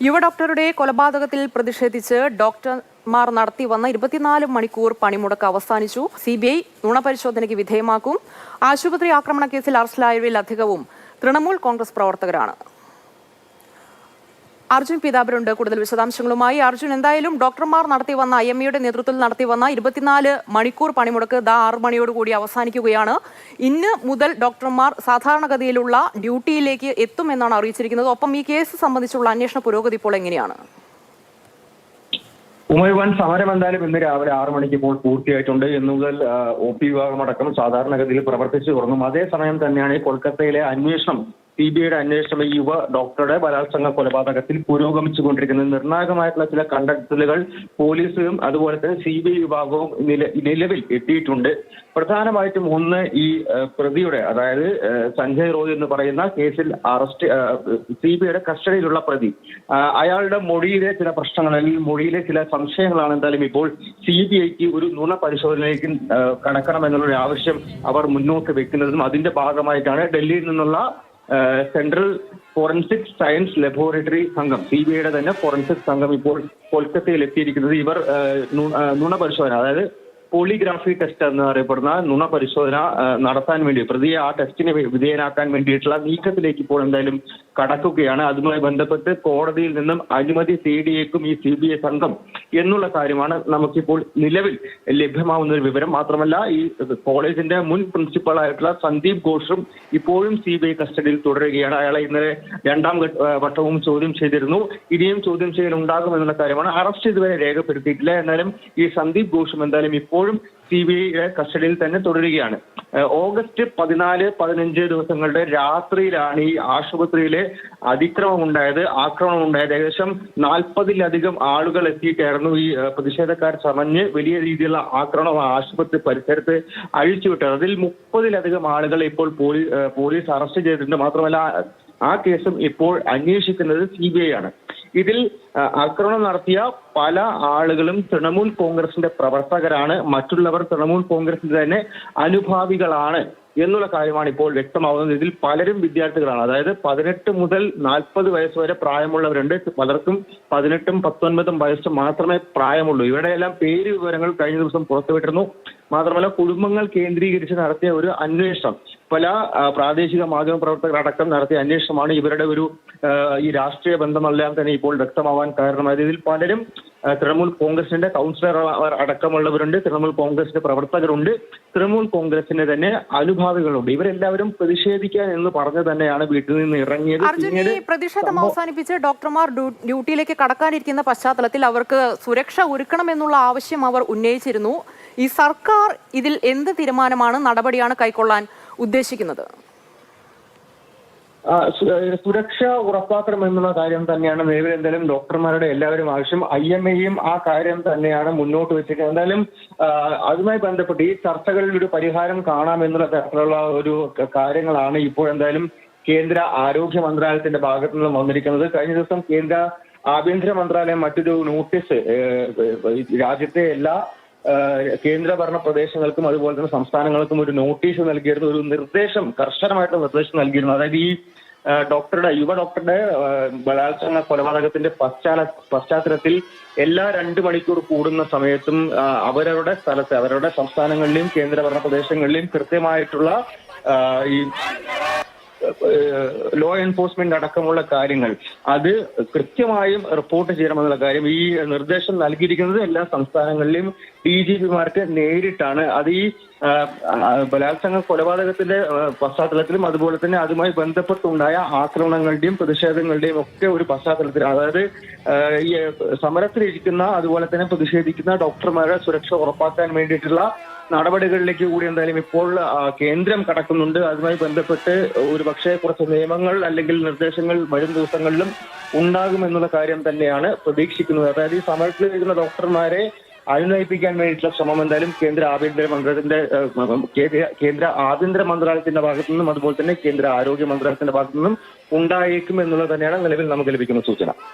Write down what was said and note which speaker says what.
Speaker 1: യുവ ഡോക്ടറുടെ കൊലപാതകത്തിൽ പ്രതിഷേധിച്ച് ഡോക്ടർമാർ നടത്തിവന്ന 24 മണിക്കൂർ പണിമുടക്ക് അവസാനിച്ചു. CBI നുണപരിശോധനയ്ക്ക് വിധേയമാക്കും. ആശുപത്രി ആക്രമണ കേസിൽ അറസ്റ്റിലായവരിൽ അധികവും തൃണമൂൽ കോൺഗ്രസ് പ്രവർത്തകരാണ്. അർജുൻ പീതാംബരുണ്ട് കൂടുതൽ വിശദാംശങ്ങളുമായി. അർജുൻ, എന്തായാലും ഡോക്ടർമാർ നടത്തിവന്ന IMAയുടെ നേതൃത്വത്തിൽ നടത്തിവന്ന 24 മണിക്കൂർ പണിമുടക്ക് 6 മണിയോടുകൂടി അവസാനിക്കുകയാണ്. ഇന്ന് മുതൽ ഡോക്ടർമാർ സാധാരണഗതിയിലുള്ള ഡ്യൂട്ടിയിലേക്ക് എത്തുമെന്നാണ് അറിയിച്ചിരിക്കുന്നത്. ഒപ്പം ഈ കേസ് സംബന്ധിച്ചുള്ള അന്വേഷണ പുരോഗതി ഇപ്പോൾ എങ്ങനെയാണ്?
Speaker 2: ഉമയുവാൻ സമരം എന്തായാലും ഇന്ന് രാവിലെ 6 മണിക്ക് ഇപ്പോൾ പൂർത്തിയായിട്ടുണ്ട്. ഇന്നു മുതൽ OP വിഭാഗമടക്കം സാധാരണഗതിയിൽ പ്രവർത്തിച്ചു തുടങ്ങും. അതേസമയം തന്നെയാണ് ഈ കൊൽക്കത്തയിലെ അന്വേഷണം, CBIയുടെ അന്വേഷണം ഈ യുവ ഡോക്ടറുടെ ബലാത്സംഗ കൊലപാതകത്തിൽ പുരോഗമിച്ചുകൊണ്ടിരിക്കുന്നത്. നിർണായകമായിട്ടുള്ള ചില കണ്ടെത്തലുകൾ പോലീസും അതുപോലെ തന്നെ CBI വിഭാഗവും നിലവിൽ എത്തിയിട്ടുണ്ട്. പ്രധാനമായിട്ടും ഒന്ന്, ഈ പ്രതിയുടെ, അതായത് സഞ്ജയ് റോയ് എന്ന് പറയുന്ന കേസിൽ CBIയുടെ കസ്റ്റഡിയിലുള്ള പ്രതി, അയാളുടെ മൊഴിയിലെ ചില പ്രശ്നങ്ങൾ അല്ലെങ്കിൽ മൊഴിയിലെ ചില സംശയങ്ങളാണ് എന്തായാലും ഇപ്പോൾ CBIക്ക് ഒരു നുണ പരിശോധനയിലേക്ക് കടക്കണമെന്നുള്ള ആവശ്യം അവർ മുന്നോട്ട് വെക്കുന്നതും അതിന്റെ ഭാഗമായിട്ടാണ് ഡൽഹിയിൽ നിന്നുള്ള സെൻട്രൽ ഫോറൻസിക് സയൻസ് ലബോറട്ടറി സംഘം, CBIയുടെ തന്നെ ഫോറൻസിക് സംഘം ഇപ്പോൾ കൊൽക്കത്തയിൽ എത്തിയിരിക്കുന്നത്. ഇവർ നുണ പരിശോധന, അതായത് പോളിഗ്രാഫി ടെസ്റ്റ് എന്നറിയപ്പെടുന്ന നുണ പരിശോധന നടത്താൻ വേണ്ടി, പ്രതിയെ ആ ടെസ്റ്റിന് വിധേയനാക്കാൻ വേണ്ടിയിട്ടുള്ള നീക്കത്തിലേക്ക് ഇപ്പോൾ എന്തായാലും കടക്കുകയാണ്. അതുമായി ബന്ധപ്പെട്ട് കോടതിയിൽ നിന്നും അനുമതി തേടിയേക്കും ഈ CBI സംഘം എന്നുള്ള കാര്യമാണ് നമുക്കിപ്പോൾ നിലവിൽ ലഭ്യമാവുന്ന ഒരു വിവരം. മാത്രമല്ല, ഈ കോളേജിന്റെ മുൻ പ്രിൻസിപ്പളായിട്ടുള്ള സന്ദീപ് ഘോഷും ഇപ്പോഴും CBI കസ്റ്റഡിയിൽ തുടരുകയാണ്. അയാളെ ഇന്നലെ 2ാം വട്ടവും ചോദ്യം ചെയ്തിരുന്നു. ഇനിയും ചോദ്യം ചെയ്യൽ ഉണ്ടാകുമെന്നുള്ള കാര്യമാണ്. അറസ്റ്റ് ഇതുവരെ രേഖപ്പെടുത്തിയിട്ടില്ല. എന്നാലും ഈ സന്ദീപ് ഘോഷും എന്തായാലും ഇപ്പോഴും CBIയുടെ കസ്റ്റഡിയിൽ തന്നെ തുടരുകയാണ്. ഓഗസ്റ്റ് 14, 15 ദിവസങ്ങളുടെ രാത്രിയിലാണ് ഈ ആശുപത്രിയിലെ ആക്രമണം ഉണ്ടായത്. ഏകദേശം 40-ലധികം ആളുകൾ എത്തിയിട്ടായിരുന്നു ഈ പ്രതിഷേധക്കാർ ചമഞ്ഞ് വലിയ രീതിയിലുള്ള ആക്രമണം ആശുപത്രി പരിസരത്ത് അഴിച്ചുവിട്ടത്. അതിൽ 30-ലധികം ആളുകൾ ഇപ്പോൾ പോലീസ് അറസ്റ്റ് ചെയ്തിട്ടുണ്ട്. മാത്രമല്ല, ആ കേസും ഇപ്പോൾ അന്വേഷിക്കുന്നത് CBI ആണ്. ഇതിൽ ആക്രമണം നടത്തിയ പല ആളുകളും തൃണമൂൽ കോൺഗ്രസിന്റെ പ്രവർത്തകരാണ്. മറ്റുള്ളവർ തൃണമൂൽ കോൺഗ്രസിന്റെ തന്നെ അനുഭാവികളാണ് എന്നുള്ള കാര്യമാണ് ഇപ്പോൾ വ്യക്തമാവുന്നത്. ഇതിൽ പലരും വിദ്യാർത്ഥികളാണ്. അതായത് 18 മുതൽ 40 വയസ്സ് വരെ പ്രായമുള്ളവരുണ്ട്. പലർക്കും 18ഉം 19ഉം വയസ്സും മാത്രമേ പ്രായമുള്ളൂ. ഇവരുടെയെല്ലാം പേര് വിവരങ്ങൾ കഴിഞ്ഞ ദിവസം പുറത്തുവിട്ടിരുന്നു. മാത്രമല്ല, കുടുംബങ്ങൾ കേന്ദ്രീകരിച്ച് നടത്തിയ ഒരു അന്വേഷണം, പല പ്രാദേശിക മാധ്യമ പ്രവർത്തകർ അടക്കം നടത്തിയ അന്വേഷണമാണ് ഇവരുടെ ഈ രാഷ്ട്രീയ ബന്ധമെല്ലാം തന്നെ ഇപ്പോൾ വ്യക്തമാവാൻ കാരണമായത്. ഇതിൽ പലരും തൃണമൂൽ കോൺഗ്രസിന്റെ കൗൺസിലർ അടക്കമുള്ളവരുണ്ട്, തൃണമൂൽ കോൺഗ്രസിന്റെ പ്രവർത്തകരുണ്ട്, തൃണമൂൽ കോൺഗ്രസിന്റെ തന്നെ അനുഭാവികളുണ്ട്. ഇവരെല്ലാവരും പ്രതിഷേധിക്കാൻ എന്ന് പറഞ്ഞു തന്നെയാണ് വീട്ടിൽ നിന്ന് ഇറങ്ങിയത്.
Speaker 1: പ്രതിഷേധം അവസാനിപ്പിച്ച് ഡോക്ടർമാർ ഡ്യൂട്ടിയിലേക്ക് കടക്കാനിരിക്കുന്ന പശ്ചാത്തലത്തിൽ അവർക്ക് സുരക്ഷ ഒരുക്കണമെന്നുള്ള ആവശ്യം അവർ ഉന്നയിച്ചിരുന്നു. ഈ സർക്കാർ ഇതിൽ എന്ത് നടപടിയാണ് കൈക്കൊള്ളാൻ ഉദ്ദേശിക്കുന്നത്?
Speaker 2: സുരക്ഷ ഉറപ്പാക്കണം എന്നുള്ള കാര്യം തന്നെയാണ് നിലവിൽ എന്തായാലും ഡോക്ടർമാരുടെ എല്ലാവരും ആവശ്യം. IMAയും ആ കാര്യം തന്നെയാണ് മുന്നോട്ട് വെച്ചിരിക്കുന്നത്. എന്തായാലും അതുമായി ബന്ധപ്പെട്ട് ഈ ചർച്ചകളിൽ ഒരു പരിഹാരം കാണാമെന്നുള്ള തരത്തിലുള്ള ഒരു കാര്യങ്ങളാണ് ഇപ്പോൾ എന്തായാലും കേന്ദ്ര ആരോഗ്യ മന്ത്രാലയത്തിന്റെ ഭാഗത്തു നിന്നും വന്നിരിക്കുന്നത്. കഴിഞ്ഞ ദിവസം കേന്ദ്ര ആഭ്യന്തര മന്ത്രാലയം മറ്റൊരു നോട്ടീസ് രാജ്യത്തെ എല്ലാ കേന്ദ്രഭരണ പ്രദേശങ്ങൾക്കും അതുപോലെ തന്നെ സംസ്ഥാനങ്ങൾക്കും ഒരു നോട്ടീസ് നൽകിയിരുന്നു, ഒരു നിർദ്ദേശം, കർശനമായിട്ടുള്ള നിർദ്ദേശം നൽകിയിരുന്നു. അതായത് ഈ യുവ ഡോക്ടറുടെ ബലാത്സംഗ കൊലപാതകത്തിന്റെ പശ്ചാത്തലത്തിൽ എല്ലാ 2 മണിക്കൂർ കൂടുന്ന സമയത്തും അവരവരുടെ സ്ഥലത്ത്, അവരുടെ സംസ്ഥാനങ്ങളിലെയും കേന്ദ്രഭരണ പ്രദേശങ്ങളിലെയും കൃത്യമായിട്ടുള്ള ഈ ലോ എൻഫോഴ്സ്മെന്റ് അടക്കമുള്ള കാര്യങ്ങൾ അത് കൃത്യമായും റിപ്പോർട്ട് ചെയ്യണമെന്നുള്ള കാര്യം ഈ നിർദ്ദേശം നൽകിയിരിക്കുന്നത് എല്ലാ സംസ്ഥാനങ്ങളിലെയും DGPമാർക്ക് നേരിട്ടാണ്. അത് ഈ ബലാത്സംഗ കൊലപാതകത്തിന്റെ പശ്ചാത്തലത്തിലും അതുപോലെ തന്നെ അതുമായി ബന്ധപ്പെട്ടുണ്ടായ ആക്രമണങ്ങളുടെയും പ്രതിഷേധങ്ങളുടെയും ഒക്കെ ഒരു പശ്ചാത്തലത്തിൽ, അതായത് ഈ സമരത്തിലിരിക്കുന്ന അതുപോലെ തന്നെ പ്രതിഷേധിക്കുന്ന ഡോക്ടർമാരുടെ സുരക്ഷ ഉറപ്പാക്കാൻ വേണ്ടിയിട്ടുള്ള നടപടികളിലേക്ക് കൂടി എന്തായാലും ഇപ്പോൾ കേന്ദ്രം കടക്കുന്നുണ്ട്. അതുമായി ബന്ധപ്പെട്ട് ഒരു പക്ഷേ കുറച്ച് നിയമങ്ങൾ അല്ലെങ്കിൽ നിർദ്ദേശങ്ങൾ വരും ദിവസങ്ങളിലും ഉണ്ടാകുമെന്നുള്ള കാര്യം തന്നെയാണ് പ്രതീക്ഷിക്കുന്നത്. അതായത് ഈ സമരത്തിലിരിക്കുന്ന ഡോക്ടർമാരെ അനുനയിപ്പിക്കാൻ വേണ്ടിയിട്ടുള്ള ശ്രമം എന്തായാലും കേന്ദ്ര ആഭ്യന്തര മന്ത്രാലയത്തിന്റെ ഭാഗത്തു നിന്നും അതുപോലെ തന്നെ കേന്ദ്ര ആരോഗ്യ മന്ത്രാലയത്തിന്റെ ഭാഗത്തു നിന്നും ഉണ്ടായേക്കും എന്നുള്ളത് തന്നെയാണ് നിലവിൽ നമുക്ക് ലഭിക്കുന്ന സൂചന.